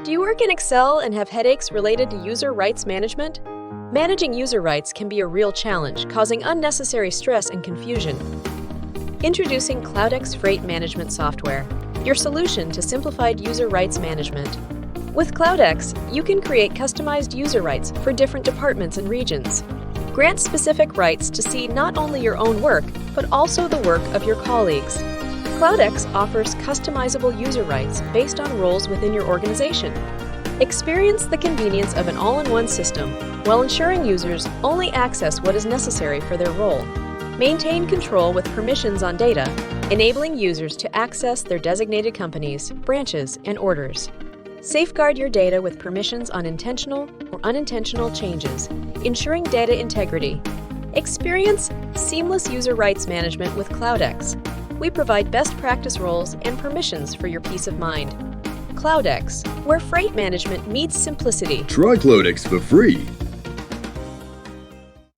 Do you work in Excel and have headaches related to user rights management? Managing user rights can be a real challenge, causing unnecessary stress and confusion. Introducing Cloudex Freight Management Software, your solution to simplified user rights management. With Cloudex, you can create customized user rights for different departments and regions. Grant specific rights to see not only your own work, but also the work of your colleagues. Cloudex offers customizable user rights based on roles within your organization. Experience the convenience of an all-in-one system while ensuring users only access what is necessary for their role. Maintain control with permissions on data, enabling users to access their designated companies, branches, and orders. Safeguard your data with permissions on intentional or unintentional changes, ensuring data integrity. Experience seamless user rights management with Cloudex. We provide best practice roles and permissions for your peace of mind. Cloudex, where freight management meets simplicity. Try Cloudex for free.